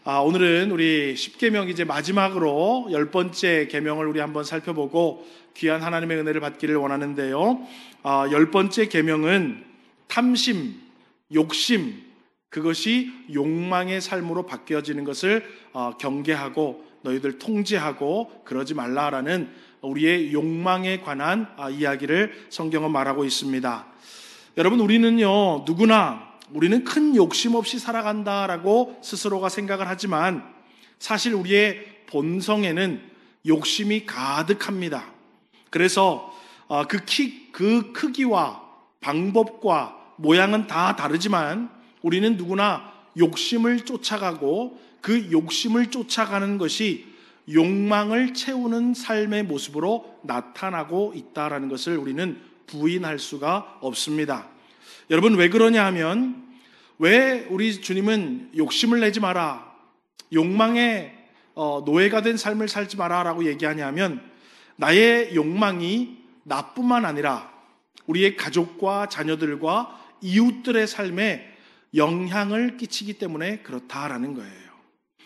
오늘은 우리 10계명 이제 마지막으로 10번째 계명을 우리 한번 살펴보고 귀한 하나님의 은혜를 받기를 원하는데요. 10번째 계명은 탐심, 욕심, 그것이 욕망의 삶으로 바뀌어지는 것을 경계하고 너희들 통제하고 그러지 말라라는 우리의 욕망에 관한 이야기를 성경은 말하고 있습니다. 여러분, 우리는요, 우리는 큰 욕심 없이 살아간다라고 스스로가 생각을 하지만 사실 우리의 본성에는 욕심이 가득합니다. 그래서 그 크기와 방법과 모양은 다 다르지만 우리는 누구나 욕심을 쫓아가고 그 욕심을 쫓아가는 것이 욕망을 채우는 삶의 모습으로 나타나고 있다는 것을 우리는 부인할 수가 없습니다. 여러분, 왜 그러냐 하면 왜 우리 주님은 욕심을 내지 마라, 욕망의 노예가 된 삶을 살지 마라 라고 얘기하냐 하면 나의 욕망이 나뿐만 아니라 우리의 가족과 자녀들과 이웃들의 삶에 영향을 끼치기 때문에 그렇다라는 거예요.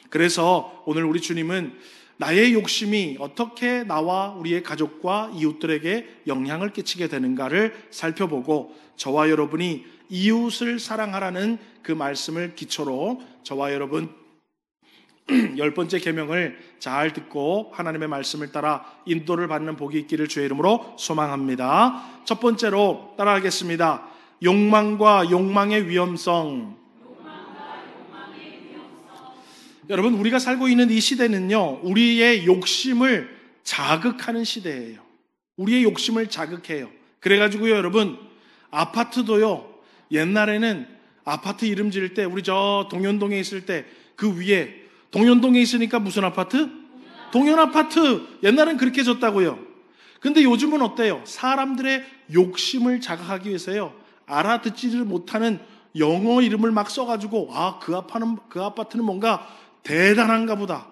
그래서 오늘 우리 주님은 나의 욕심이 어떻게 나와 우리의 가족과 이웃들에게 영향을 끼치게 되는가를 살펴보고 저와 여러분이 이웃을 사랑하라는 그 말씀을 기초로 저와 여러분 10번째 계명을 잘 듣고 하나님의 말씀을 따라 인도를 받는 복이 있기를 주의 이름으로 소망합니다. 첫 번째로 따라하겠습니다. 욕망과 욕망의 위험성. 여러분, 우리가 살고 있는 이 시대는요, 우리의 욕심을 자극하는 시대예요. 우리의 욕심을 자극해요. 그래가지고요, 여러분, 아파트도요, 옛날에는 아파트 이름 지을 때 우리 저 동현동에 있을 때 그 위에 동현동에 있으니까 무슨 아파트? 동현아파트. 옛날엔 그렇게 졌다고요. 근데 요즘은 어때요? 사람들의 욕심을 자극하기 위해서요, 알아듣지를 못하는 영어 이름을 막 써가지고 그 아파트는 뭔가 대단한가 보다,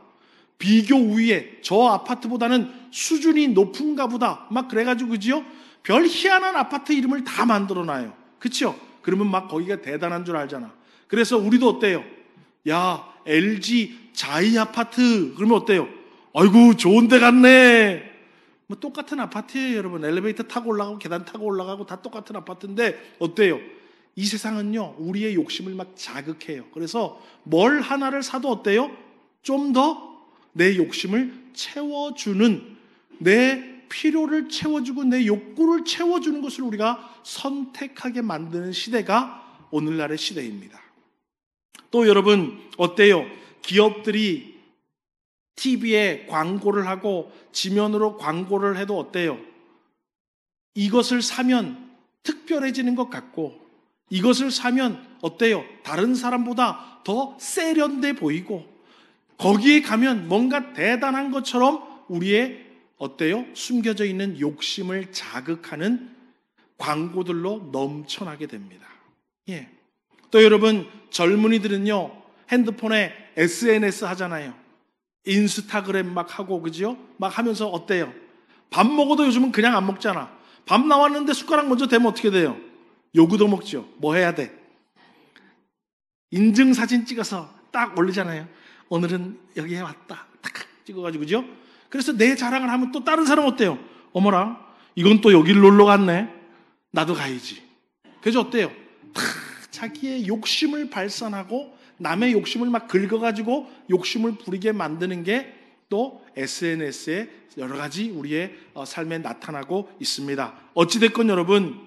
비교 우위에 저 아파트보다는 수준이 높은가 보다 막 그래가지고, 그지요? 별 희한한 아파트 이름을 다 만들어놔요. 그쵸? 그러면 막 거기가 대단한 줄 알잖아. 그래서 우리도 어때요? 야, LG 자이 아파트 그러면 어때요? 아이고 좋은 데 갔네. 뭐 똑같은 아파트예요, 여러분. 엘리베이터 타고 올라가고 계단 타고 올라가고 다 똑같은 아파트인데 어때요? 이 세상은요, 우리의 욕심을 막 자극해요. 그래서 뭘 하나를 사도 어때요? 좀 더 내 욕심을 채워주는, 내 필요를 채워주고 내 욕구를 채워주는 것을 우리가 선택하게 만드는 시대가 오늘날의 시대입니다. 또 여러분, 어때요? 기업들이 TV에 광고를 하고 지면으로 광고를 해도 어때요? 이것을 사면 특별해지는 것 같고, 이것을 사면 어때요? 다른 사람보다 더 세련돼 보이고, 거기에 가면 뭔가 대단한 것처럼 우리의 어때요? 숨겨져 있는 욕심을 자극하는 광고들로 넘쳐나게 됩니다. 예. 또 여러분, 젊은이들은요, 핸드폰에 SNS 하잖아요. 인스타그램 막 하고, 그죠? 막 하면서 어때요? 밥 먹어도 요즘은 그냥 안 먹잖아. 밥 나왔는데 숟가락 먼저 대면 어떻게 돼요? 요구도 먹죠. 뭐 해야 돼? 인증사진 찍어서 딱 올리잖아요. 오늘은 여기에 왔다. 딱 찍어가지고, 그죠? 그래서 내 자랑을 하면 또 다른 사람 어때요? 어머나, 이건 또 여기를 놀러 갔네. 나도 가야지. 그래서 어때요? 자기의 욕심을 발산하고 남의 욕심을 막 긁어가지고 욕심을 부리게 만드는 게 또 SNS의 여러 가지 우리의 삶에 나타나고 있습니다. 어찌됐건 여러분,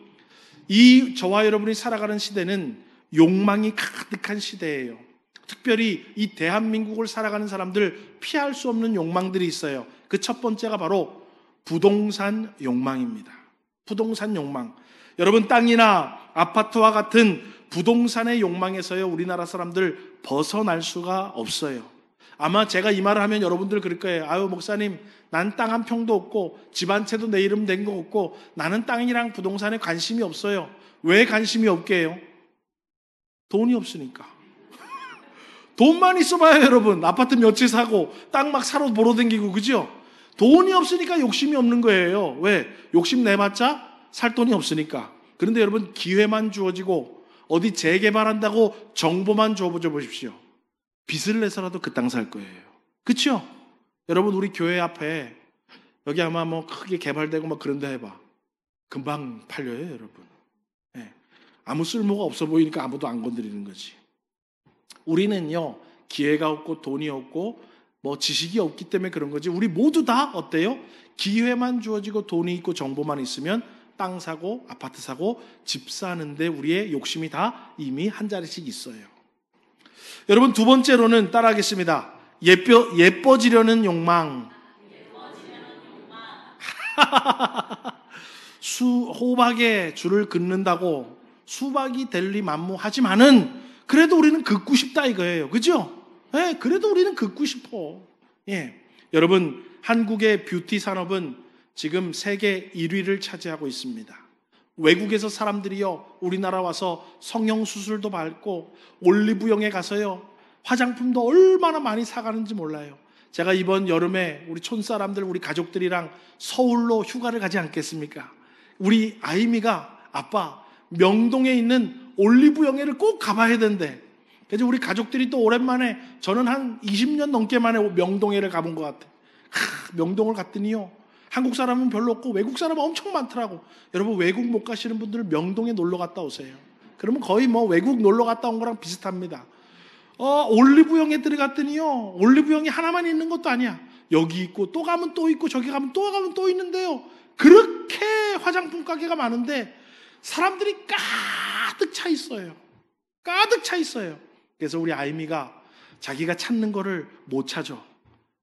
저와 여러분이 살아가는 시대는 욕망이 가득한 시대예요. 특별히 이 대한민국을 살아가는 사람들 피할 수 없는 욕망들이 있어요. 그 첫 번째가 바로 부동산 욕망입니다. 부동산 욕망. 여러분, 땅이나 아파트와 같은 부동산의 욕망에서요, 우리나라 사람들 벗어날 수가 없어요. 아마 제가 이 말을 하면 여러분들 그럴 거예요. 아유, 목사님, 난 땅 한 평도 없고 집 한 채도 내 이름 된 거 없고 나는 땅이랑 부동산에 관심이 없어요. 왜 관심이 없게 해요? 돈이 없으니까. 돈만 있어봐요, 여러분. 아파트 몇 채 사고 땅 막 사러 보러 다니고, 그죠? 돈이 없으니까 욕심이 없는 거예요. 왜? 욕심 내봤자 살 돈이 없으니까. 그런데 여러분, 기회만 주어지고 어디 재개발한다고 정보만 줘보십시오. 빚을 내서라도 그 땅 살 거예요. 그렇죠? 여러분 우리 교회 앞에 여기 아마 뭐 크게 개발되고 막 그런 데 해봐. 금방 팔려요, 여러분. 예. 아무 쓸모가 없어 보이니까 아무도 안 건드리는 거지. 우리는요, 기회가 없고 돈이 없고 뭐 지식이 없기 때문에 그런 거지. 우리 모두 다 어때요? 기회만 주어지고 돈이 있고 정보만 있으면 땅 사고 아파트 사고 집 사는데 우리의 욕심이 다 이미 한 자리씩 있어요. 여러분 두 번째로는 따라하겠습니다. 예뻐지려는 욕망. 호박에 줄을 긋는다고 수박이 될리 만무하지만은 그래도 우리는 긋고 싶다 이거예요. 그죠? 예, 그래도 우리는 긋고 싶어. 예. 여러분, 한국의 뷰티 산업은 지금 세계 1위를 차지하고 있습니다. 외국에서 사람들이요, 우리나라 와서 성형수술도 받고 올리브영에 가서요, 화장품도 얼마나 많이 사가는지 몰라요. 제가 이번 여름에 우리 촌사람들, 우리 가족들이랑 서울로 휴가를 가지 않겠습니까? 우리 아이미가 아빠, 명동에 있는 올리브영에를 꼭 가봐야 된대. 그래서 우리 가족들이 또 오랜만에, 저는 한 20년 넘게 만에 명동에를 가본 것 같아. 명동을 갔더니요, 한국 사람은 별로 없고 외국 사람은 엄청 많더라고. 여러분 외국 못 가시는 분들 명동에 놀러 갔다 오세요. 그러면 거의 뭐 외국 놀러 갔다 온 거랑 비슷합니다. 올리브영에 들어갔더니요, 올리브영이 하나만 있는 것도 아니야. 여기 있고 또 가면 또 있고 저기 가면 또 있는데요, 그렇게 화장품 가게가 많은데 사람들이 가득 차 있어요. 가득 차 있어요. 그래서 우리 아이미가 자기가 찾는 거를 못 찾아.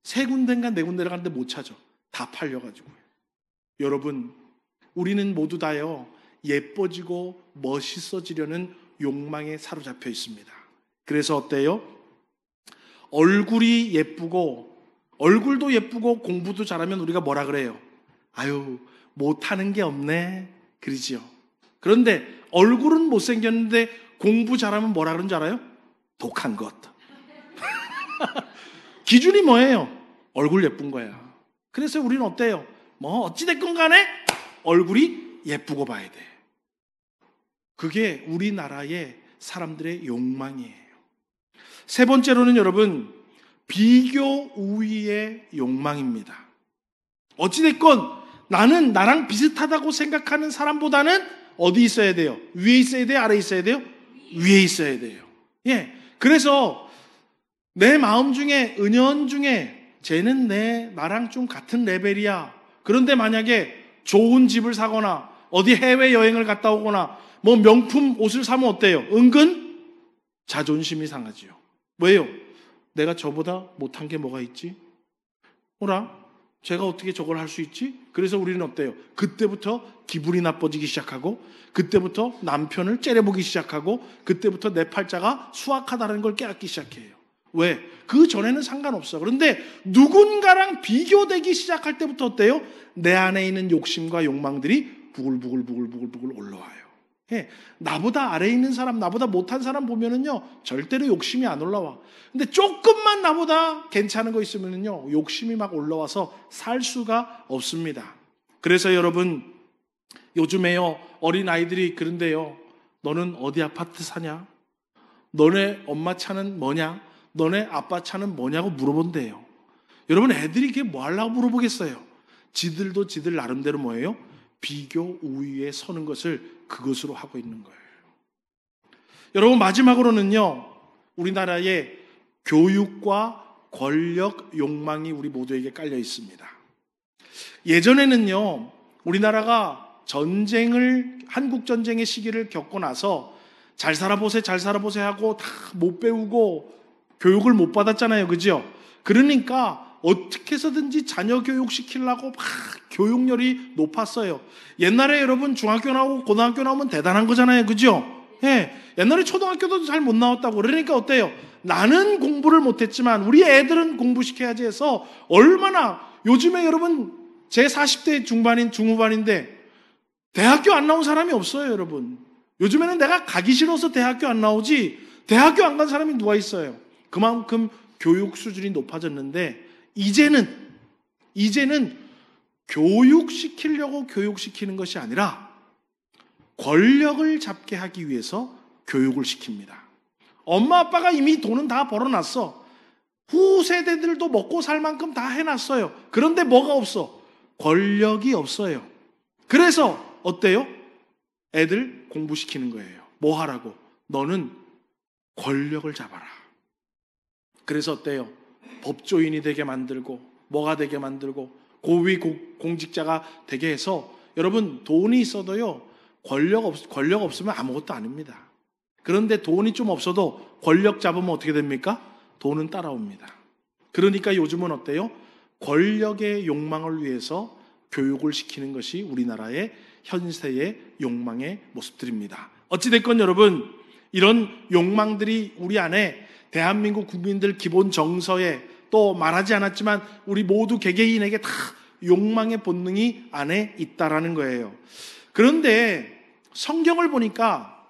세 군데인가 네 군데를 갔는데 못 찾아. 다 팔려가지고요. 여러분, 우리는 모두 다요, 예뻐지고 멋있어지려는 욕망에 사로잡혀 있습니다. 그래서 어때요? 얼굴이 예쁘고, 얼굴도 예쁘고 공부도 잘하면 우리가 뭐라 그래요? 아유, 못하는 게 없네, 그러지요. 그런데 얼굴은 못생겼는데 공부 잘하면 뭐라 그러는 줄 알아요? 독한 것. 기준이 뭐예요? 얼굴 예쁜 거야. 그래서 우리는 어때요? 뭐 어찌됐건 간에 얼굴이 예쁘고 봐야 돼. 그게 우리나라의 사람들의 욕망이에요. 세 번째로는 여러분, 비교 우위의 욕망입니다. 어찌됐건 나는 나랑 비슷하다고 생각하는 사람보다는 어디 있어야 돼요? 위에 있어야 돼요? 아래에 있어야 돼요? 위에 있어야 돼요. 예. 그래서 내 마음 중에, 은연중에 쟤는 나랑 좀 같은 레벨이야. 그런데 만약에 좋은 집을 사거나 어디 해외여행을 갔다 오거나 뭐 명품 옷을 사면 어때요? 은근 자존심이 상하지요. 왜요? 내가 저보다 못한 게 뭐가 있지? 뭐라? 제가 어떻게 저걸 할 수 있지? 그래서 우리는 어때요? 그때부터 기분이 나빠지기 시작하고, 그때부터 남편을 째려보기 시작하고, 그때부터 내 팔자가 수악하다는 걸 깨닫기 시작해요. 왜? 그 전에는 상관없어. 그런데 누군가랑 비교되기 시작할 때부터 어때요? 내 안에 있는 욕심과 욕망들이 부글부글 올라와요. 예, 나보다 아래에 있는 사람, 나보다 못한 사람 보면은요, 절대로 욕심이 안 올라와. 근데 조금만 나보다 괜찮은 거 있으면은요, 욕심이 막 올라와서 살 수가 없습니다. 그래서 여러분, 요즘에요, 어린 아이들이 그런데요, 너는 어디 아파트 사냐? 너네 엄마 차는 뭐냐? 너네 아빠 차는 뭐냐고 물어본대요. 여러분, 애들이 그게 뭐 하려고 물어보겠어요? 지들도 지들 나름대로 뭐예요? 비교 우위에 서는 것을 그것으로 하고 있는 거예요. 여러분, 마지막으로는요, 우리나라의 교육과 권력 욕망이 우리 모두에게 깔려 있습니다. 예전에는요, 우리나라가 한국 전쟁의 시기를 겪고 나서 잘 살아보세 하고 다 못 배우고 교육을 못 받았잖아요. 그죠? 그러니까 어떻게 해서든지 자녀 교육시키려고 막 교육열이 높았어요. 옛날에 여러분 중학교 나오고 고등학교 나오면 대단한 거잖아요. 그죠? 예. 옛날에 초등학교도 잘 못 나왔다고. 그러니까 어때요? 나는 공부를 못했지만 우리 애들은 공부시켜야지 해서 얼마나, 요즘에 여러분 제 40대 중후반인데 대학교 안 나온 사람이 없어요, 여러분. 요즘에는 내가 가기 싫어서 대학교 안 나오지 대학교 안 간 사람이 누가 있어요? 그만큼 교육 수준이 높아졌는데 이제는 교육시키려고 교육시키는 것이 아니라 권력을 잡게 하기 위해서 교육을 시킵니다. 엄마 아빠가 이미 돈은 다 벌어놨어. 후세대들도 먹고 살 만큼 다 해놨어요. 그런데 뭐가 없어? 권력이 없어요. 그래서 어때요? 애들 공부시키는 거예요. 뭐 하라고? 너는 권력을 잡아라. 그래서 어때요? 법조인이 되게 만들고 뭐가 되게 만들고 고위 공직자가 되게 해서 여러분 돈이 있어도요 권력 없으면 아무것도 아닙니다. 그런데 돈이 좀 없어도 권력 잡으면 어떻게 됩니까? 돈은 따라옵니다. 그러니까 요즘은 어때요? 권력의 욕망을 위해서 교육을 시키는 것이 우리나라의 현세의 욕망의 모습들입니다. 어찌됐건 여러분, 이런 욕망들이 우리 안에 대한민국 국민들 기본 정서에 또 말하지 않았지만 우리 모두 개개인에게 다 욕망의 본능이 안에 있다라는 거예요. 그런데 성경을 보니까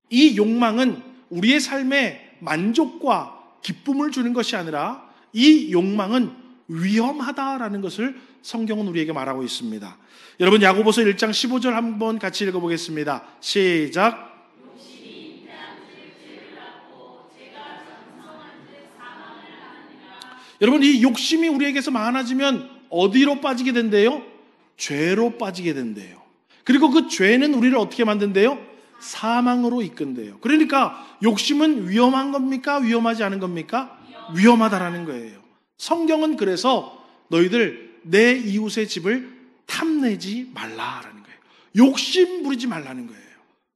이 욕망은 우리의 삶에 만족과 기쁨을 주는 것이 아니라 이 욕망은 위험하다라는 것을 성경은 우리에게 말하고 있습니다. 여러분 야고보서 1장 15절 한번 같이 읽어보겠습니다. 시작. 여러분 이 욕심이 우리에게서 많아지면 어디로 빠지게 된대요? 죄로 빠지게 된대요. 그리고 그 죄는 우리를 어떻게 만든대요? 사망으로 이끈대요. 그러니까 욕심은 위험한 겁니까? 위험하지 않은 겁니까? 위험하다라는 거예요. 성경은 그래서 너희들 내 이웃의 집을 탐내지 말라라는 거예요. 욕심 부리지 말라는 거예요.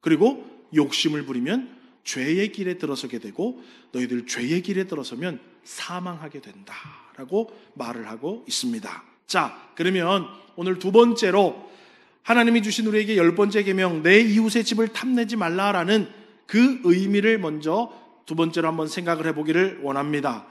그리고 욕심을 부리면 죄의 길에 들어서게 되고 너희들 죄의 길에 들어서면 사망하게 된다라고 말을 하고 있습니다. 자, 그러면 오늘 두 번째로 하나님이 주신 우리에게 10번째 계명 내 이웃의 집을 탐내지 말라라는 그 의미를 먼저 두 번째로 한번 생각을 해보기를 원합니다.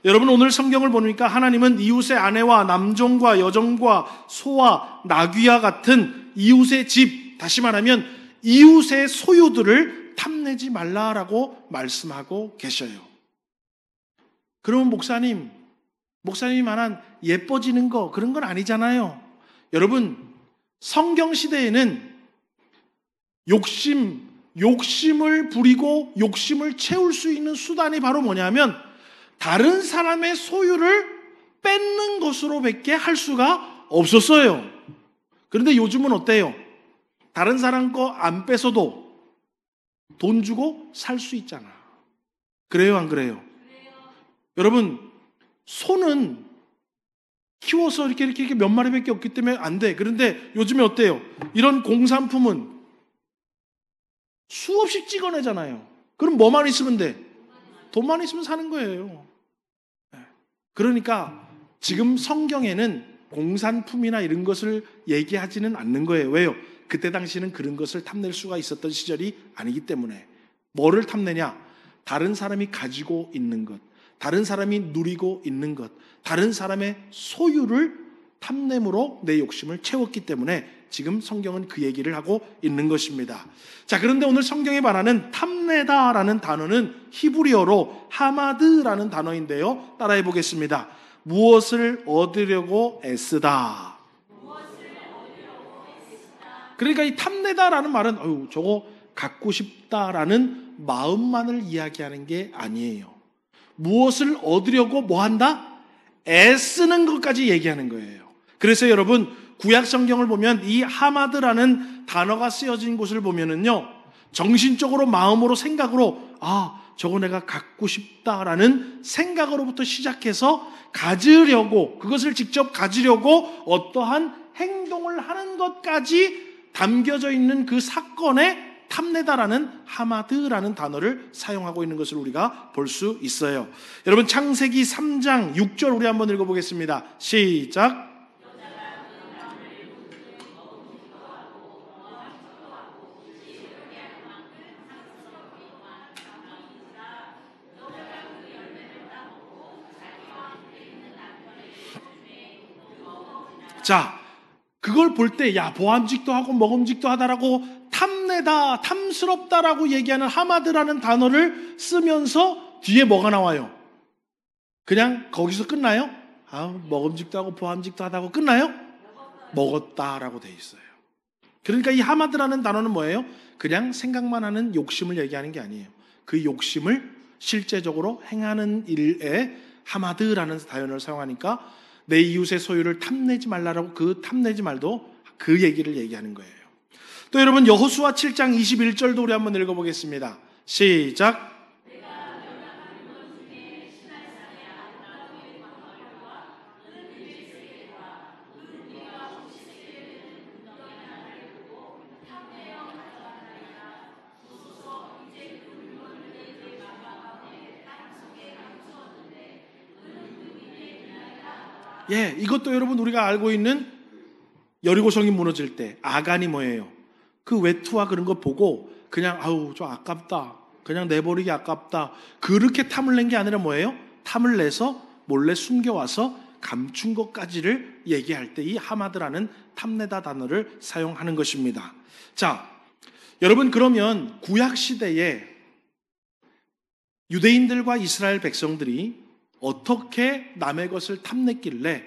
여러분 오늘 성경을 보니까 하나님은 이웃의 아내와 남종과 여종과 소와 나귀와 같은 이웃의 집, 다시 말하면 이웃의 소유들을 탐내지 말라라고 말씀하고 계셔요. 그러면 목사님이 말한 예뻐지는 거 그런 건 아니잖아요. 여러분 성경 시대에는 욕심을 부리고 욕심을 채울 수 있는 수단이 바로 뭐냐면 다른 사람의 소유를 뺏는 것으로밖에 할 수가 없었어요. 그런데 요즘은 어때요? 다른 사람 거 안 뺏어도 돈 주고 살 수 있잖아. 그래요, 안 그래요? 여러분, 소는 키워서 이렇게 몇 마리밖에 없기 때문에 안 돼. 그런데 요즘에 어때요? 이런 공산품은 수없이 찍어내잖아요. 그럼 뭐만 있으면 돼? 돈만 있으면 사는 거예요. 그러니까 지금 성경에는 공산품이나 이런 것을 얘기하지는 않는 거예요. 왜요? 그때 당시는 그런 것을 탐낼 수가 있었던 시절이 아니기 때문에. 뭐를 탐내냐? 다른 사람이 가지고 있는 것, 다른 사람이 누리고 있는 것, 다른 사람의 소유를 탐냄으로 내 욕심을 채웠기 때문에 지금 성경은 그 얘기를 하고 있는 것입니다. 자, 그런데 오늘 성경에 말하는 탐내다라는 단어는 히브리어로 하마드라는 단어인데요. 따라해 보겠습니다. 무엇을 얻으려고 애쓰다. 그러니까 이 탐내다라는 말은 저거 갖고 싶다라는 마음만을 이야기하는 게 아니에요. 무엇을 얻으려고 뭐 한다? 애쓰는 것까지 얘기하는 거예요. 그래서 여러분 구약 성경을 보면 이 하마드라는 단어가 쓰여진 곳을 보면은요, 정신적으로 마음으로 생각으로 저거 내가 갖고 싶다라는 생각으로부터 시작해서 가지려고, 그것을 직접 가지려고 어떠한 행동을 하는 것까지 담겨져 있는 그 사건에 탐내다라는 하마드라는 단어를 사용하고 있는 것을 우리가 볼 수 있어요. 여러분 창세기 3장 6절 우리 한번 읽어보겠습니다. 시작. 자, 그걸 볼 때 보암직도 하고 먹음직도 하다라고 탐내다, 탐스럽다라고 얘기하는 하마드라는 단어를 쓰면서 뒤에 뭐가 나와요? 그냥 거기서 끝나요? 먹음직도 하고 보암직도 하다고 끝나요? 먹었다라고 돼 있어요. 그러니까 이 하마드라는 단어는 뭐예요? 그냥 생각만 하는 욕심을 얘기하는 게 아니에요. 그 욕심을 실제적으로 행하는 일에 하마드라는 단어를 사용하니까 내 이웃의 소유를 탐내지 말라라고 그 탐내지 말도 그 얘기를 얘기하는 거예요. 또 여러분 여호수아 7장 21절도 우리 한번 읽어보겠습니다. 시작. 예, 이것도 여러분 우리가 알고 있는 여리고성이 무너질 때 아간이 뭐예요? 그 외투와 그런 거 보고 그냥 아우 좀 아깝다, 그냥 내버리기 아깝다, 그렇게 탐을 낸 게 아니라 뭐예요? 탐을 내서 몰래 숨겨와서 감춘 것까지를 얘기할 때 이 하마드라는 탐내다 단어를 사용하는 것입니다. 자, 여러분 그러면 구약 시대에 유대인들과 이스라엘 백성들이 어떻게 남의 것을 탐냈길래,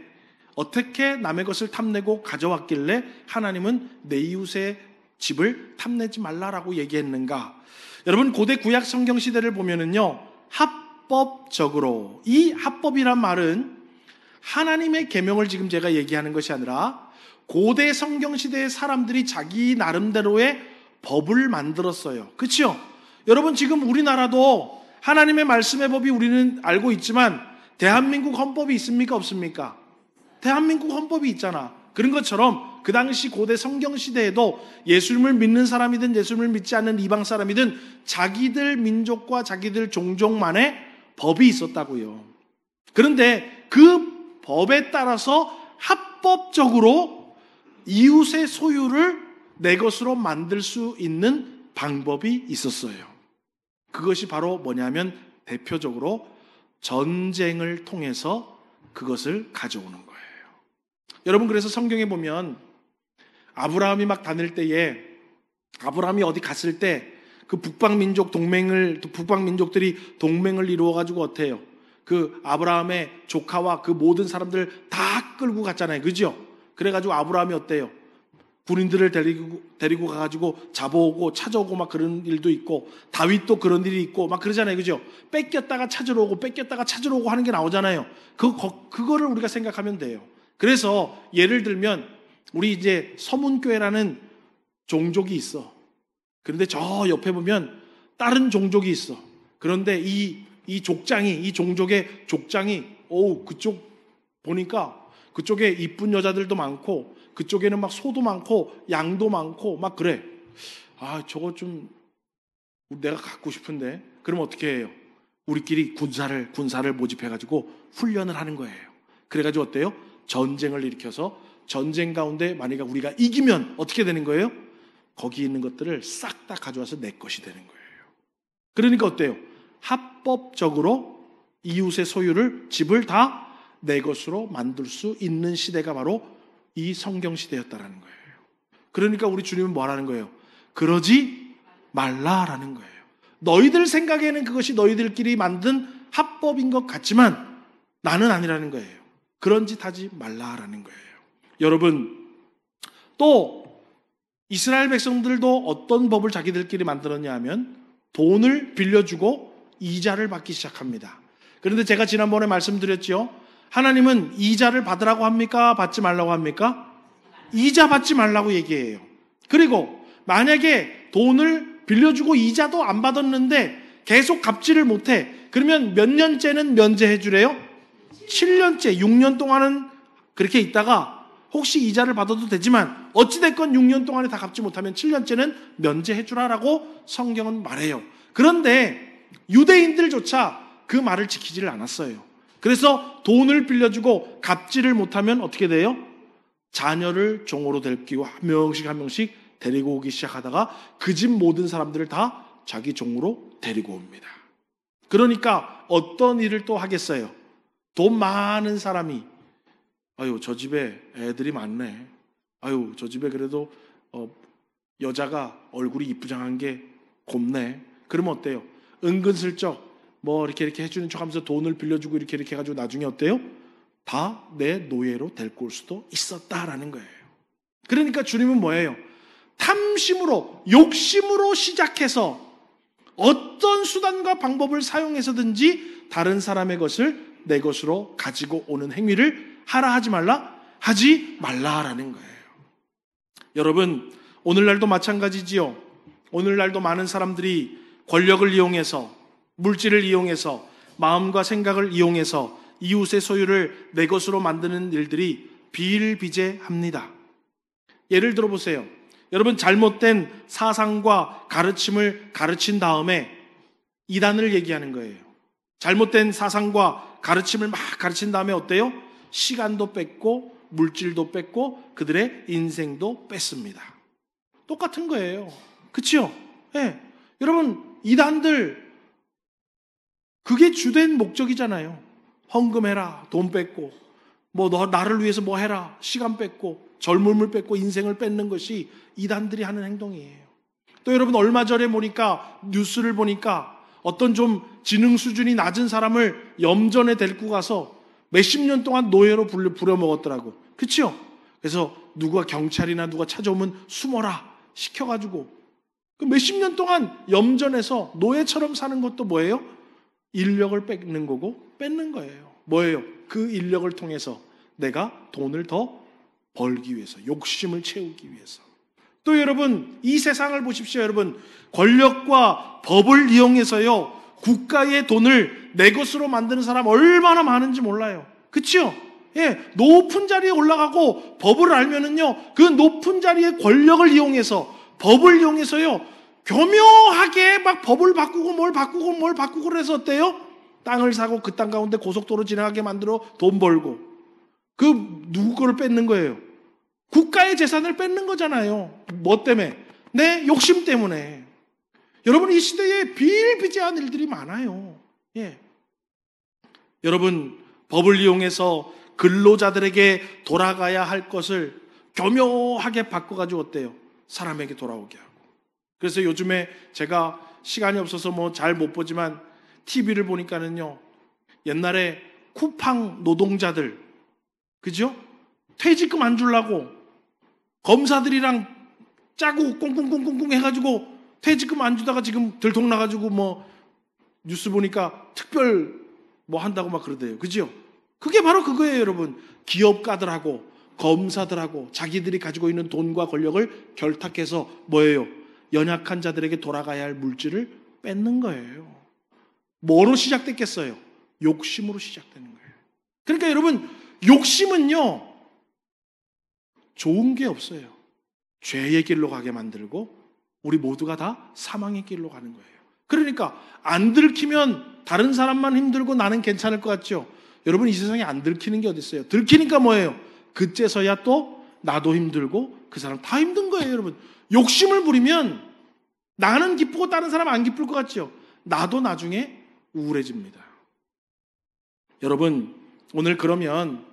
어떻게 남의 것을 탐내고 가져왔길래 하나님은 내 이웃의 집을 탐내지 말라라고 얘기했는가? 여러분 고대 구약 성경 시대를 보면은요, 합법적으로, 이 합법이란 말은 하나님의 계명을 지금 제가 얘기하는 것이 아니라 고대 성경 시대의 사람들이 자기 나름대로의 법을 만들었어요. 그렇죠? 여러분 지금 우리나라도 하나님의 말씀의 법이 우리는 알고 있지만 대한민국 헌법이 있습니까? 없습니까? 대한민국 헌법이 있잖아. 그런 것처럼 그 당시 고대 성경 시대에도 예수님을 믿는 사람이든 예수님을 믿지 않는 이방 사람이든 자기들 민족과 자기들 종족만의 법이 있었다고요. 그런데 그 법에 따라서 합법적으로 이웃의 소유를 내 것으로 만들 수 있는 방법이 있었어요. 그것이 바로 뭐냐면 대표적으로 전쟁을 통해서 그것을 가져오는 거예요. 여러분 그래서 성경에 보면 아브라함이 막 다닐 때에, 아브라함이 어디 갔을 때 그 북방민족들이 동맹을 이루어가지고 어때요? 그 아브라함의 조카와 그 모든 사람들 다 끌고 갔잖아요. 그죠? 그래가지고 아브라함이 어때요? 군인들을 데리고 가가지고 잡아오고 찾아오고 막 그런 일도 있고, 다윗도 그런 일이 있고 막 그러잖아요. 그죠? 뺏겼다가 찾으러 오고 하는 게 나오잖아요. 그거를 우리가 생각하면 돼요. 그래서 예를 들면 우리 이제 서문교회라는 종족이 있어. 그런데 저 옆에 보면 다른 종족이 있어. 그런데 이 종족의 족장이 그쪽 보니까 그쪽에 이쁜 여자들도 많고 그쪽에는 막 소도 많고 양도 많고 막 그래. 저거 좀 내가 갖고 싶은데. 그럼 어떻게 해요? 우리끼리 군사를 모집해가지고 훈련을 하는 거예요. 그래가지고 어때요? 전쟁을 일으켜서 전쟁 가운데 만약에 우리가 이기면 어떻게 되는 거예요? 거기 있는 것들을 싹 다 가져와서 내 것이 되는 거예요. 그러니까 어때요? 합법적으로 이웃의 소유를, 집을 다 내 것으로 만들 수 있는 시대가 바로 이 성경 시대였다라는 거예요. 그러니까 우리 주님은 뭐라는 거예요? 그러지 말라라는 거예요. 너희들 생각에는 그것이 너희들끼리 만든 합법인 것 같지만 나는 아니라는 거예요. 그런 짓 하지 말라라는 거예요. 여러분, 또 이스라엘 백성들도 어떤 법을 자기들끼리 만들었냐 하면 돈을 빌려주고 이자를 받기 시작합니다. 그런데 제가 지난번에 말씀드렸죠. 하나님은 이자를 받으라고 합니까? 받지 말라고 합니까? 이자 받지 말라고 얘기해요. 그리고 만약에 돈을 빌려주고 이자도 안 받았는데 계속 갚지를 못해. 그러면 몇 년째는 면제해 주래요? 7년째, 6년 동안은 그렇게 있다가 혹시 이자를 받아도 되지만 어찌됐건 6년 동안에 다 갚지 못하면 7년째는 면제해 주라라고 성경은 말해요. 그런데 유대인들조차 그 말을 지키지를 않았어요. 그래서 돈을 빌려주고 갚지를 못하면 어떻게 돼요? 자녀를 종으로 데리고 한 명씩 데리고 오기 시작하다가 그 집 모든 사람들을 다 자기 종으로 데리고 옵니다. 그러니까 어떤 일을 또 하겠어요? 돈 많은 사람이 저 집에 애들이 많네. 저 집에 그래도 여자가 얼굴이 이쁘장한 게 곱네. 그러면 어때요? 은근슬쩍 이렇게 해주는 척하면서 돈을 빌려주고 이렇게 해가지고 나중에 어때요? 다 내 노예로 데리고 올 수도 있었다라는 거예요. 그러니까 주님은 뭐예요? 탐심으로, 욕심으로 시작해서 어떤 수단과 방법을 사용해서든지 다른 사람의 것을 내 것으로 가지고 오는 행위를 하라 하지 말라? 하지 말라라는 거예요. 여러분, 오늘날도 마찬가지지요. 오늘날도 많은 사람들이 권력을 이용해서, 물질을 이용해서, 마음과 생각을 이용해서 이웃의 소유를 내 것으로 만드는 일들이 비일비재합니다. 예를 들어 보세요. 여러분, 잘못된 사상과 가르침을 가르친 다음에 이단을 얘기하는 거예요. 잘못된 사상과 가르침을 막 가르친 다음에 어때요? 시간도 뺏고 물질도 뺏고 그들의 인생도 뺐습니다. 똑같은 거예요. 그치요? 예. 여러분, 이단들 그게 주된 목적이잖아요. 헌금해라, 돈 뺏고, 뭐 너 나를 위해서 뭐 해라, 시간 뺏고, 젊음을 뺏고 인생을 뺏는 것이 이단들이 하는 행동이에요. 또 여러분, 얼마 전에 보니까 뉴스를 보니까 어떤 좀 지능 수준이 낮은 사람을 염전에 데리고 가서 몇십 년 동안 노예로 부려먹었더라고. 그치요? 그래서 누가 경찰이나 누가 찾아오면 숨어라 시켜가지고 그 몇십 년 동안 염전에서 노예처럼 사는 것도 뭐예요? 인력을 뺏는 거고 뺏는 거예요. 뭐예요? 그 인력을 통해서 내가 돈을 더 벌기 위해서, 욕심을 채우기 위해서. 또 여러분, 이 세상을 보십시오. 여러분, 권력과 법을 이용해서요, 국가의 돈을 내 것으로 만드는 사람 얼마나 많은지 몰라요. 그치요? 예, 높은 자리에 올라가고 법을 알면은요, 그 높은 자리의 권력을 이용해서, 법을 이용해서요, 교묘하게 막 법을 바꾸고 뭘 바꾸고 뭘 바꾸고 그래서 어때요? 땅을 사고 그 땅 가운데 고속도로 지나가게 만들어 돈 벌고. 그 누구 거를 뺏는 거예요? 국가의 재산을 뺏는 거잖아요. 뭐 때문에? 내 욕심 때문에. 여러분, 이 시대에 비일비재한 일들이 많아요. 예. 여러분, 법을 이용해서 근로자들에게 돌아가야 할 것을 교묘하게 바꿔가지고 어때요? 사람에게 돌아오게 하고. 그래서 요즘에 제가 시간이 없어서 뭐 잘 못 보지만 TV를 보니까는요, 옛날에 쿠팡 노동자들, 그죠? 퇴직금 안 주려고 검사들이랑 짜고 꽁꽁꽁꽁꽁 해가지고 퇴직금 안 주다가 지금 들통나가지고 뭐 뉴스 보니까 특별 뭐 한다고 막 그러대요. 그죠? 그게 바로 그거예요, 여러분. 기업가들하고 검사들하고 자기들이 가지고 있는 돈과 권력을 결탁해서 뭐예요? 연약한 자들에게 돌아가야 할 물질을 뺏는 거예요. 뭐로 시작됐겠어요? 욕심으로 시작되는 거예요. 그러니까 여러분, 욕심은요, 좋은 게 없어요. 죄의 길로 가게 만들고 우리 모두가 다 사망의 길로 가는 거예요. 그러니까 안 들키면 다른 사람만 힘들고 나는 괜찮을 것 같죠? 여러분, 이 세상에 안 들키는 게 어디 있어요? 들키니까 뭐예요? 그때서야 또 나도 힘들고 그 사람 다 힘든 거예요. 여러분, 욕심을 부리면 나는 기쁘고 다른 사람 안 기쁠 것 같죠? 나도 나중에 우울해집니다. 여러분, 오늘 그러면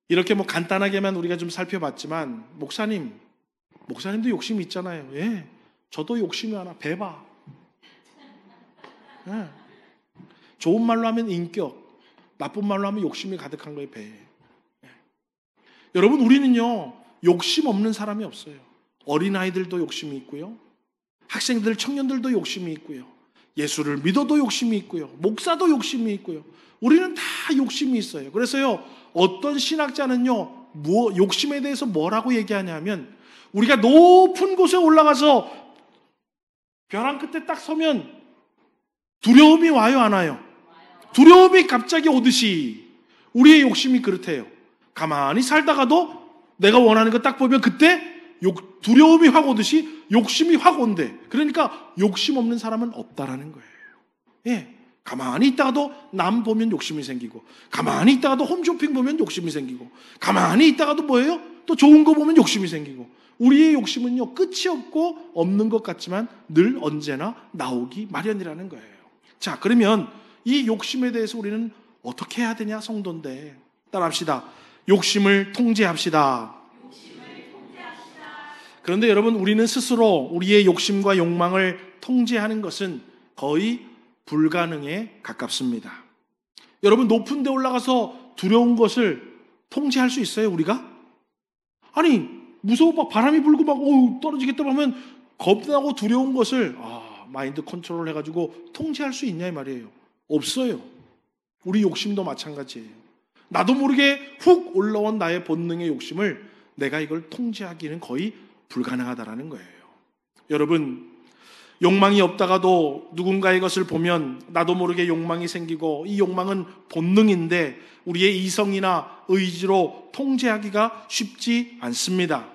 이렇게 뭐 간단하게만 우리가 좀 살펴봤지만, 목사님도 욕심이 있잖아요. 예, 저도 욕심이 하나, 배봐. 예. 좋은 말로 하면 인격, 나쁜 말로 하면 욕심이 가득한 거예요, 배. 예. 여러분, 우리는요, 욕심 없는 사람이 없어요. 어린아이들도 욕심이 있고요, 학생들, 청년들도 욕심이 있고요, 예수를 믿어도 욕심이 있고요, 목사도 욕심이 있고요. 우리는 다 욕심이 있어요. 그래서요, 어떤 신학자는요, 욕심에 대해서 뭐라고 얘기하냐면, 우리가 높은 곳에 올라가서 벼랑 끝에 딱 서면 두려움이 와요, 안 와요? 두려움이 갑자기 오듯이 우리의 욕심이 그렇대요. 가만히 살다가도 내가 원하는 거 딱 보면 그때 두려움이 확 오듯이 욕심이 확 온대. 그러니까 욕심 없는 사람은 없다라는 거예요. 예. 가만히 있다가도 남 보면 욕심이 생기고, 가만히 있다가도 홈쇼핑 보면 욕심이 생기고, 가만히 있다가도 뭐예요? 또 좋은 거 보면 욕심이 생기고. 우리의 욕심은요, 끝이 없고 없는 것 같지만 늘 언제나 나오기 마련이라는 거예요. 자, 그러면 이 욕심에 대해서 우리는 어떻게 해야 되냐, 성도인데. 따라합시다. 욕심을 통제합시다. 그런데 여러분, 우리는 스스로 우리의 욕심과 욕망을 통제하는 것은 거의 불가능에 가깝습니다. 여러분, 높은 데 올라가서 두려운 것을 통제할 수 있어요, 우리가? 아니, 무서워, 막 바람이 불고 막 떨어지겠다 하면 겁나고 두려운 것을 마인드 컨트롤 해가지고 통제할 수 있냐 이 말이에요. 없어요. 우리 욕심도 마찬가지예요. 나도 모르게 훅 올라온 나의 본능의 욕심을 내가 이걸 통제하기는 거의 불가능하다라는 거예요. 여러분, 욕망이 없다가도 누군가의 것을 보면 나도 모르게 욕망이 생기고, 이 욕망은 본능인데 우리의 이성이나 의지로 통제하기가 쉽지 않습니다.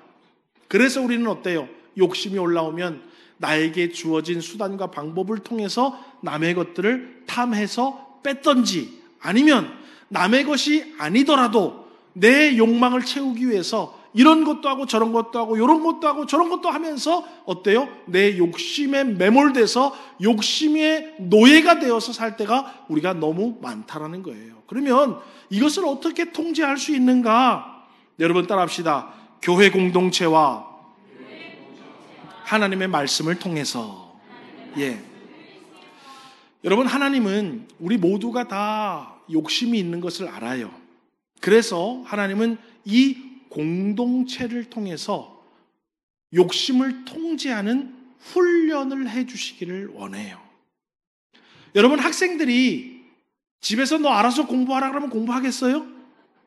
그래서 우리는 어때요? 욕심이 올라오면 나에게 주어진 수단과 방법을 통해서 남의 것들을 탐해서 뺐던지, 아니면 남의 것이 아니더라도 내 욕망을 채우기 위해서 이런 것도 하고 저런 것도 하고 이런 것도 하고 저런 것도 하면서 어때요? 내 욕심에 매몰돼서 욕심의 노예가 되어서 살 때가 우리가 너무 많다라는 거예요. 그러면 이것을 어떻게 통제할 수 있는가? 여러분 따라합시다. 교회 공동체와 하나님의 말씀을 통해서. 여러분, 하나님은 우리 모두가 다 욕심이 있는 것을 알아요. 그래서 하나님은 이 공동체를 통해서 욕심을 통제하는 훈련을 해주시기를 원해요. 여러분, 학생들이 집에서 너 알아서 공부하라 그러면 공부하겠어요?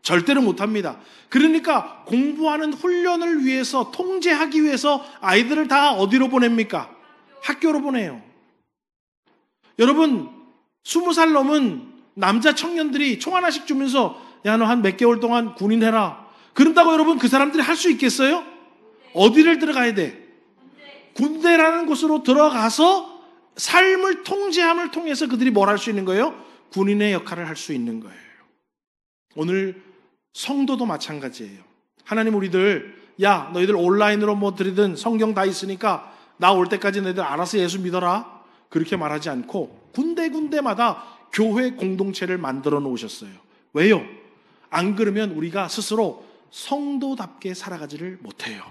절대로 못합니다. 그러니까 공부하는 훈련을 위해서, 통제하기 위해서 아이들을 다 어디로 보냅니까? 학교로 보내요. 여러분, 20살 넘은 남자 청년들이 총 하나씩 주면서 야, 너 한 몇 개월 동안 군인 해라. 그런다고 여러분 그 사람들이 할 수 있겠어요? 어디를 들어가야 돼? 군대라는 곳으로 들어가서 삶을 통제함을 통해서 그들이 뭘 할 수 있는 거예요? 군인의 역할을 할 수 있는 거예요. 오늘 성도도 마찬가지예요. 하나님 우리들, 야, 너희들 온라인으로 뭐 드리든 성경 다 있으니까 나 올 때까지 너희들 알아서 예수 믿어라. 그렇게 말하지 않고 군데군데마다 교회 공동체를 만들어 놓으셨어요. 왜요? 안 그러면 우리가 스스로 성도답게 살아가지를 못해요.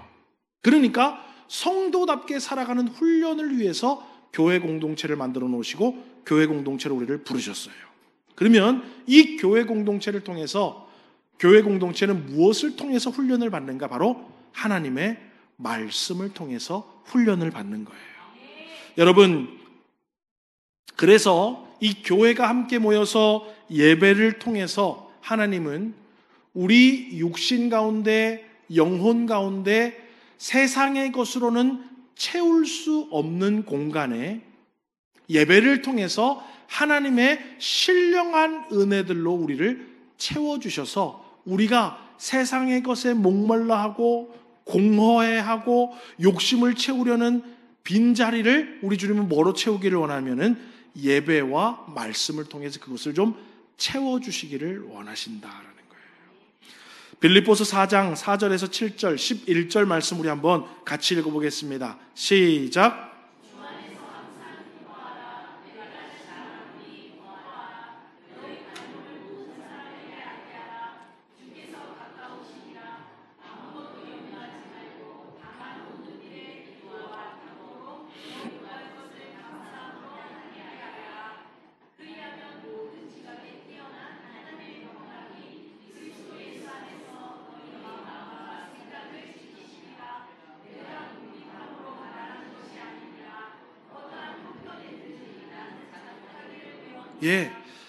그러니까 성도답게 살아가는 훈련을 위해서 교회 공동체를 만들어 놓으시고 교회 공동체로 우리를 부르셨어요. 그러면 이 교회 공동체를 통해서, 교회 공동체는 무엇을 통해서 훈련을 받는가? 바로 하나님의 말씀을 통해서 훈련을 받는 거예요. 여러분, 그래서 이 교회가 함께 모여서 예배를 통해서 하나님은 우리 육신 가운데, 영혼 가운데 세상의 것으로는 채울 수 없는 공간에 예배를 통해서 하나님의 신령한 은혜들로 우리를 채워주셔서 우리가 세상의 것에 목말라하고 공허해하고 욕심을 채우려는 빈자리를 우리 주님은 뭐로 채우기를 원하면은 예배와 말씀을 통해서 그것을 좀 채워주시기를 원하신다라는 거예요. 빌립보서 4장 4절에서 7절, 11절 말씀 우리 한번 같이 읽어보겠습니다. 시작.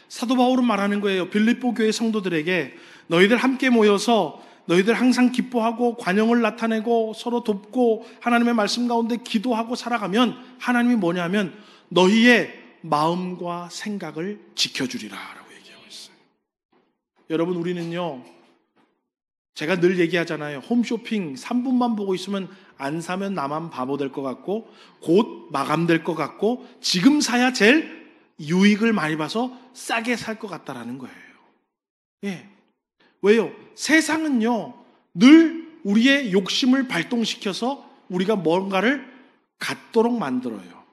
사도 바울은 말하는 거예요. 빌립보 교회 성도들에게 너희들 함께 모여서 너희들 항상 기뻐하고 관용을 나타내고 서로 돕고 하나님의 말씀 가운데 기도하고 살아가면 하나님이 뭐냐면 너희의 마음과 생각을 지켜주리라 라고 얘기하고 있어요. 여러분, 우리는요, 제가 늘 얘기하잖아요. 홈쇼핑 3분만 보고 있으면 안 사면 나만 바보 될 것 같고 곧 마감될 것 같고 지금 사야 제일 유익을 많이 봐서 싸게 살 것 같다라는 거예요. 왜요? 세상은요, 늘 우리의 욕심을 발동시켜서 우리가 뭔가를 갖도록 만들어요.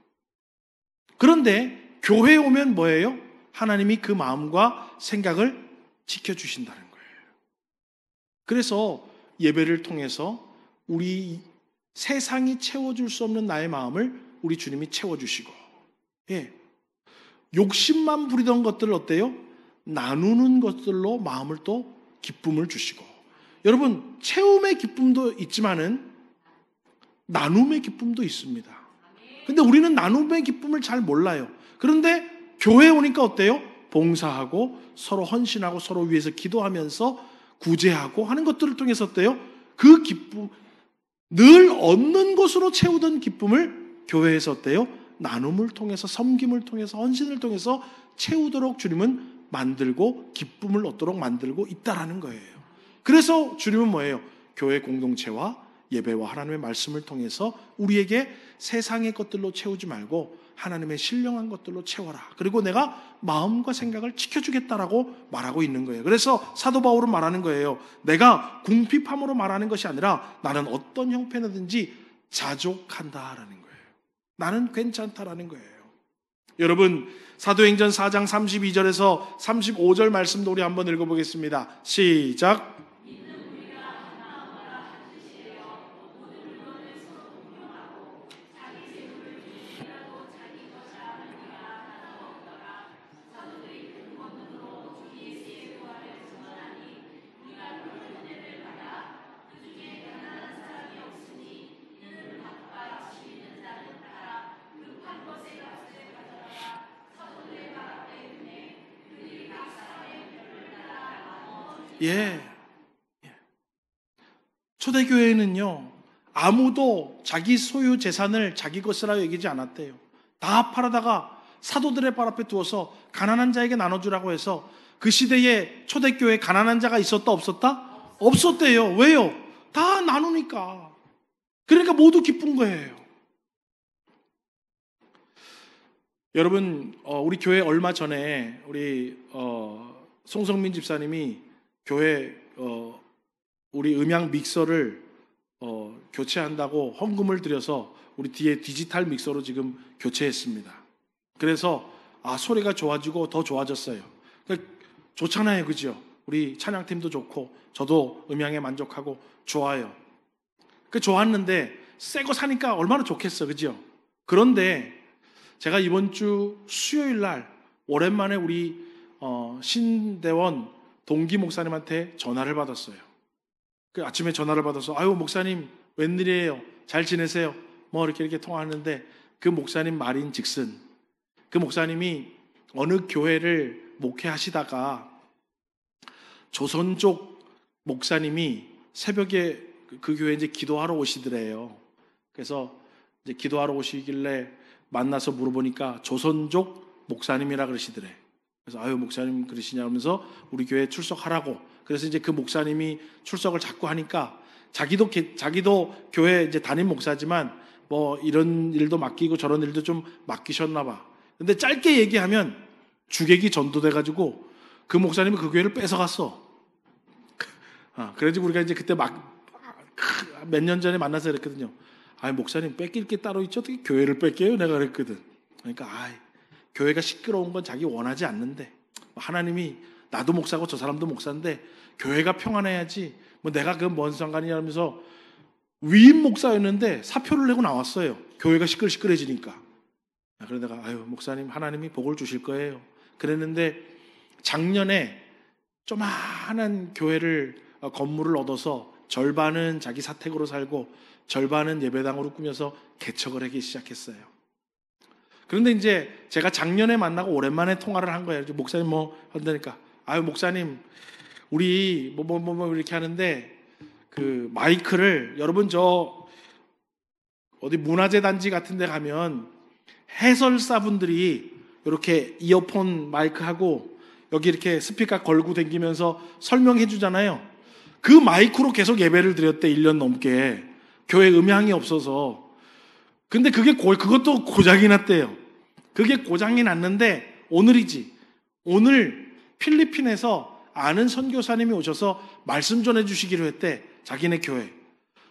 그런데 교회에 오면 뭐예요? 하나님이 그 마음과 생각을 지켜주신다는 거예요. 그래서 예배를 통해서 우리 세상이 채워줄 수 없는 나의 마음을 우리 주님이 채워주시고, 욕심만 부리던 것들을 어때요? 나누는 것들로 마음을 또 기쁨을 주시고. 여러분, 채움의 기쁨도 있지만은 나눔의 기쁨도 있습니다. 근데 우리는 나눔의 기쁨을 잘 몰라요. 그런데 교회에 오니까 어때요? 봉사하고 서로 헌신하고 서로 위해서 기도하면서 구제하고 하는 것들을 통해서 어때요? 그 기쁨, 늘 얻는 것으로 채우던 기쁨을 교회에서 어때요? 나눔을 통해서, 섬김을 통해서, 헌신을 통해서 채우도록 주님은 만들고 기쁨을 얻도록 만들고 있다라는 거예요. 그래서 주님은 뭐예요? 교회 공동체와 예배와 하나님의 말씀을 통해서 우리에게 세상의 것들로 채우지 말고 하나님의 신령한 것들로 채워라. 그리고 내가 마음과 생각을 지켜주겠다라고 말하고 있는 거예요. 그래서 사도 바울은 말하는 거예요. 내가 궁핍함으로 말하는 것이 아니라 나는 어떤 형편이든지 자족한다라는 거예요. 나는 괜찮다라는 거예요. 여러분, 사도행전 4장 32절에서 35절 말씀도 우리 한번 읽어보겠습니다. 시작. 예. 초대교회는요, 아무도 자기 소유 재산을 자기 것이라 여기지 않았대요. 다 팔아다가 사도들의 발 앞에 두어서 가난한 자에게 나눠주라고 해서 그 시대에 초대교회에 가난한 자가 있었다 없었다? 없었대요. 왜요? 다 나누니까. 그러니까 모두 기쁜 거예요. 여러분, 우리 교회 얼마 전에 우리 송성민 집사님이 교회 우리 음향 믹서를 교체한다고 헌금을 들여서 우리 뒤에 디지털 믹서로 지금 교체했습니다. 그래서 소리가 좋아지고 더 좋아졌어요. 좋잖아요, 그죠? 우리 찬양팀도 좋고 저도 음향에 만족하고 좋아요. 좋았는데 새 거 사니까 얼마나 좋겠어, 그죠? 그런데 제가 이번 주 수요일 날 오랜만에 우리 신대원 동기 목사님한테 전화를 받았어요. 아침에 전화를 받아서 아유 목사님 웬일이에요? 잘 지내세요? 뭐 이렇게 통화하는데 그 목사님 말인즉슨 그 목사님이 어느 교회를 목회하시다가 조선족 목사님이 새벽에 그 교회에 이제 기도하러 오시더래요. 그래서 이제 기도하러 오시길래 만나서 물어보니까 조선족 목사님이라 그러시더래. 그래서 아유 목사님 그러시냐 하면서 우리 교회에 출석하라고. 그래서 이제 그 목사님이 출석을 자꾸 하니까 자기도 교회 이제 담임 목사지만 뭐 이런 일도 맡기고 저런 일도 좀 맡기셨나 봐. 근데 짧게 얘기하면 주객이 전도돼가지고 그 목사님이 그 교회를 뺏어갔어. 그래가지고 우리가 이제 그때 몇 년 전에 만나서 그랬거든요. 아이 목사님 뺏길 게 따로 있죠? 어떻게 교회를 뺏겨요? 내가 그랬거든. 그러니까 교회가 시끄러운 건 자기 원하지 않는데 하나님이 나도 목사고 저 사람도 목사인데 교회가 평안해야지 뭐 내가 그 뭔 상관이냐 하면서 위임 목사였는데 사표를 내고 나왔어요. 교회가 시끌시끌해지니까. 그래서 내가 아유 목사님 하나님이 복을 주실 거예요. 그랬는데 작년에 조그마한 교회를 건물을 얻어서 절반은 자기 사택으로 살고 절반은 예배당으로 꾸며서 개척을 하기 시작했어요. 그런데 이제 제가 작년에 만나고 오랜만에 통화를 한 거예요. 목사님 뭐 한다니까 아유 목사님 우리 뭐 이렇게 하는데 그 마이크를 여러분 저 어디 문화재 단지 같은 데 가면 해설사분들이 이렇게 이어폰 마이크하고 여기 이렇게 스피커 걸고 다니면서 설명해 주잖아요. 그 마이크로 계속 예배를 드렸대. 1년 넘게. 교회 음향이 없어서. 근데 그것도 고장이 났대요. 그게 고장이 났는데 오늘이지. 오늘 필리핀에서 아는 선교사님이 오셔서 말씀 전해주시기로 했대. 자기네 교회.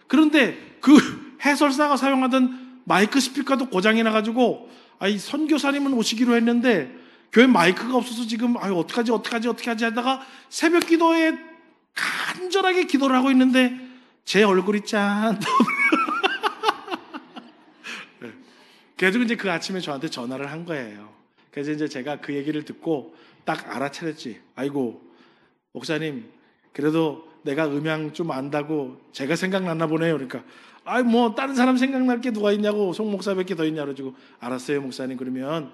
그런데 그 해설사가 사용하던 마이크 스피커도 고장이 나가지고 선교사님은 오시기로 했는데 교회 마이크가 없어서 지금 어떡하지 하다가 새벽 기도에 간절하게 기도를 하고 있는데 제 얼굴이 짠. 그래서 이제 그 아침에 저한테 전화를 한 거예요. 그래서 이제 제가 그 얘기를 듣고 딱 알아차렸지. 아이고 목사님 그래도 내가 음향 좀 안다고 제가 생각났나 보네요. 그러니까 뭐 다른 사람 생각날 게 누가 있냐고 송 목사밖에 더 있냐 그러고 알았어요 목사님. 그러면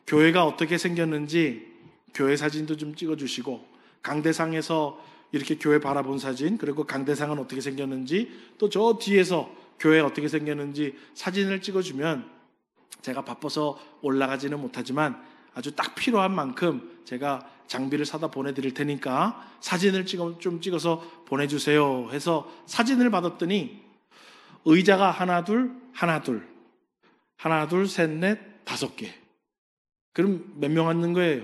교회가 어떻게 생겼는지 교회 사진도 좀 찍어주시고, 강대상에서 이렇게 교회 바라본 사진, 그리고 강대상은 어떻게 생겼는지, 또 저 뒤에서 교회 어떻게 생겼는지 사진을 찍어주면 제가 바빠서 올라가지는 못하지만 아주 딱 필요한 만큼 제가 장비를 사다 보내드릴 테니까 사진을 좀 찍어서 보내주세요 해서 사진을 받았더니 의자가 하나 둘 셋 넷 다섯 개. 그럼 몇 명 앉는 거예요?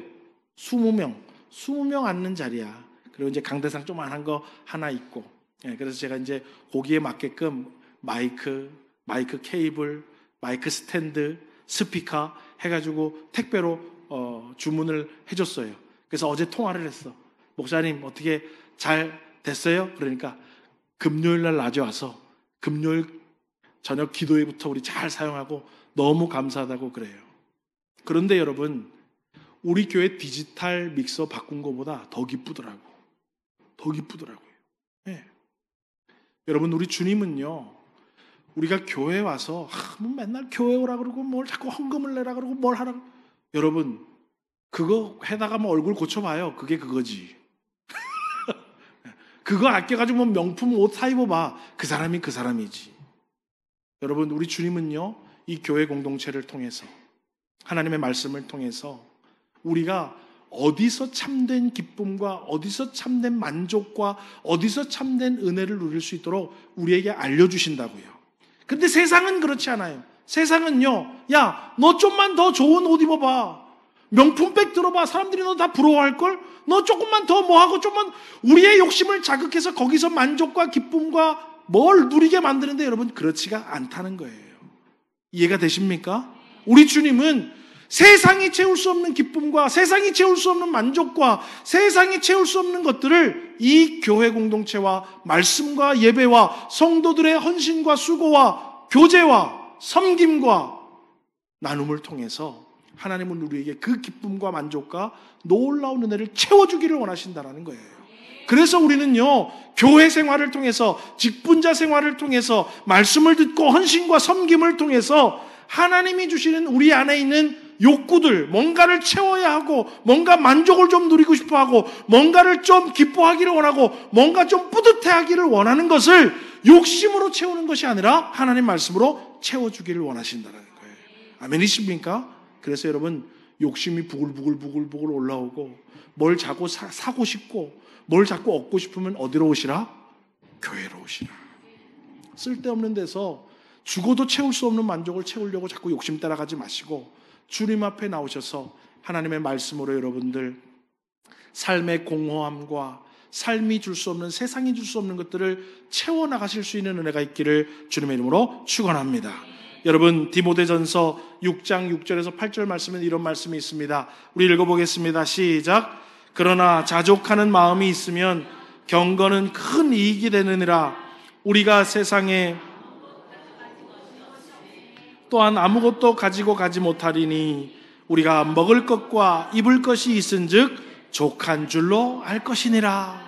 20명 앉는 자리야. 그리고 이제 강대상 조그만한 거 하나 있고, 그래서 제가 이제 거기에 맞게끔 마이크 케이블, 마이크 스탠드, 스피커 해가지고 택배로 주문을 해줬어요. 그래서 어제 통화를 했어. 목사님 어떻게 잘 됐어요? 그러니까 금요일 날 낮에 와서 금요일 저녁 기도회부터 우리 잘 사용하고 너무 감사하다고 그래요. 그런데 여러분, 우리 교회 디지털 믹서 바꾼 것보다 더 기쁘더라고요. 네. 여러분, 우리 주님은요, 우리가 교회 와서 뭐 맨날 교회 오라 그러고 뭘 자꾸 헌금을 내라 그러고 뭘 하라고. 여러분, 그거 해다가 뭐 얼굴 고쳐봐요. 그게 그거지. 그거 아껴가지고 뭐 명품 옷 사 입어봐. 그 사람이 그 사람이지. 여러분, 우리 주님은요, 이 교회 공동체를 통해서, 하나님의 말씀을 통해서 우리가 어디서 참된 기쁨과 어디서 참된 만족과 어디서 참된 은혜를 누릴 수 있도록 우리에게 알려주신다고요. 근데 세상은 그렇지 않아요. 세상은요, 야, 너 좀만 더 좋은 옷 입어봐, 명품백 들어봐, 사람들이 너 다 부러워할걸? 너 조금만 더 뭐하고 좀만, 우리의 욕심을 자극해서 거기서 만족과 기쁨과 뭘 누리게 만드는데, 여러분, 그렇지가 않다는 거예요. 이해가 되십니까? 우리 주님은 세상이 채울 수 없는 기쁨과 세상이 채울 수 없는 만족과 세상이 채울 수 없는 것들을 이 교회 공동체와 말씀과 예배와 성도들의 헌신과 수고와 교제와 섬김과 나눔을 통해서 하나님은 우리에게 그 기쁨과 만족과 놀라운 은혜를 채워주기를 원하신다는 거예요. 그래서 우리는요, 교회 생활을 통해서, 직분자 생활을 통해서, 말씀을 듣고 헌신과 섬김을 통해서 하나님이 주시는 우리 안에 있는 욕구들, 뭔가를 채워야 하고, 뭔가 만족을 좀 누리고 싶어 하고, 뭔가를 좀 기뻐하기를 원하고, 뭔가 좀 뿌듯해 하기를 원하는 것을 욕심으로 채우는 것이 아니라 하나님 말씀으로 채워주기를 원하신다는 거예요. 아멘이십니까? 그래서 여러분, 욕심이 부글부글 올라오고, 뭘 자꾸 사고 싶고, 뭘 자꾸 얻고 싶으면 어디로 오시라? 교회로 오시라. 쓸데없는 데서 죽어도 채울 수 없는 만족을 채우려고 자꾸 욕심 따라가지 마시고, 주님 앞에 나오셔서 하나님의 말씀으로 여러분들 삶의 공허함과 삶이 줄 수 없는, 세상이 줄 수 없는 것들을 채워나가실 수 있는 은혜가 있기를 주님의 이름으로 축원합니다. 여러분, 디모데전서 6장 6절에서 8절 말씀은 이런 말씀이 있습니다. 우리 읽어보겠습니다. 시작. 그러나 자족하는 마음이 있으면 경건은 큰 이익이 되느니라. 우리가 세상에 또한 아무것도 가지고 가지 못하리니 우리가 먹을 것과 입을 것이 있은즉 족한 줄로 알 것이니라.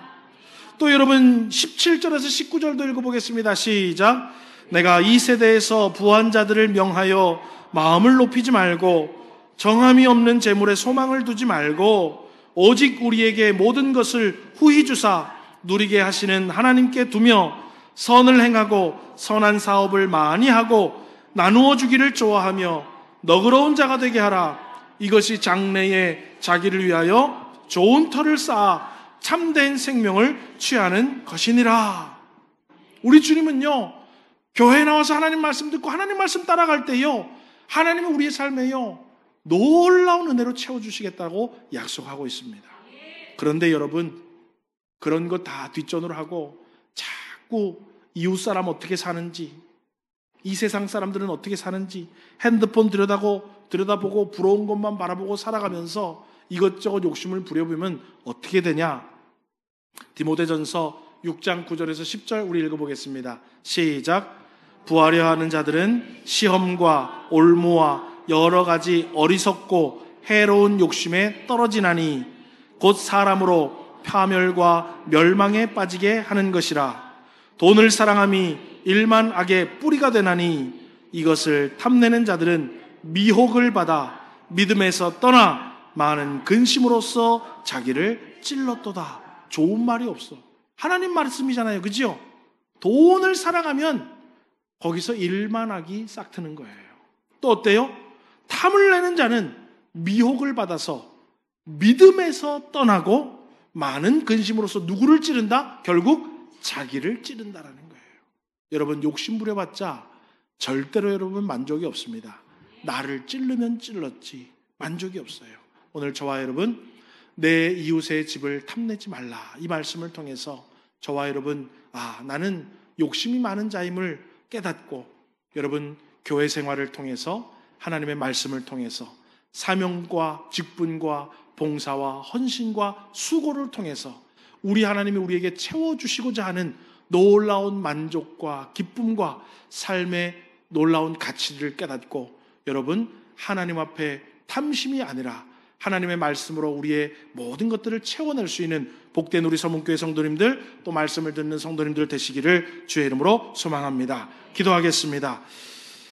또 여러분 17절에서 19절도 읽어보겠습니다. 시작. 내가 이 세대에서 부한 자들을 명하여 마음을 높이지 말고 정함이 없는 재물에 소망을 두지 말고 오직 우리에게 모든 것을 후히 주사 누리게 하시는 하나님께 두며 선을 행하고 선한 사업을 많이 하고 나누어 주기를 좋아하며 너그러운 자가 되게 하라. 이것이 장래에 자기를 위하여 좋은 터를 쌓아 참된 생명을 취하는 것이니라. 우리 주님은요, 교회에 나와서 하나님 말씀 듣고 하나님 말씀 따라갈 때요, 하나님은 우리의 삶에요 놀라운 은혜로 채워주시겠다고 약속하고 있습니다. 그런데 여러분, 그런 거 다 뒷전으로 하고 자꾸 이웃 사람 어떻게 사는지, 이 세상 사람들은 어떻게 사는지 핸드폰 들여다보고 부러운 것만 바라보고 살아가면서 이것저것 욕심을 부려보면 어떻게 되냐? 디모데전서 6장 9절에서 10절 우리 읽어보겠습니다. 시작. 부하려 하는 자들은 시험과 올무와 여러 가지 어리석고 해로운 욕심에 떨어지나니 곧 사람으로 파멸과 멸망에 빠지게 하는 것이라. 돈을 사랑함이 일만 악의 뿌리가 되나니 이것을 탐내는 자들은 미혹을 받아 믿음에서 떠나 많은 근심으로써 자기를 찔렀도다. 좋은 말이 없어. 하나님 말씀이잖아요. 그죠? 돈을 사랑하면 거기서 일만하기 싹 트는 거예요. 또 어때요? 탐을 내는 자는 미혹을 받아서 믿음에서 떠나고 많은 근심으로써 누구를 찌른다? 결국 자기를 찌른다라는 거예요. 여러분, 욕심 부려봤자 절대로 여러분 만족이 없습니다. 나를 찌르면 찔렀지 만족이 없어요. 오늘 저와 여러분, 내 이웃의 집을 탐내지 말라, 이 말씀을 통해서 저와 여러분, 나는 욕심이 많은 자임을 깨닫고, 여러분 교회 생활을 통해서 하나님의 말씀을 통해서 사명과 직분과 봉사와 헌신과 수고를 통해서 우리 하나님이 우리에게 채워주시고자 하는 놀라운 만족과 기쁨과 삶의 놀라운 가치를 깨닫고, 여러분 하나님 앞에 탐심이 아니라 하나님의 말씀으로 우리의 모든 것들을 채워낼 수 있는 복된 우리 서문교회 성도님들, 또 말씀을 듣는 성도님들 되시기를 주의 이름으로 소망합니다. 기도하겠습니다.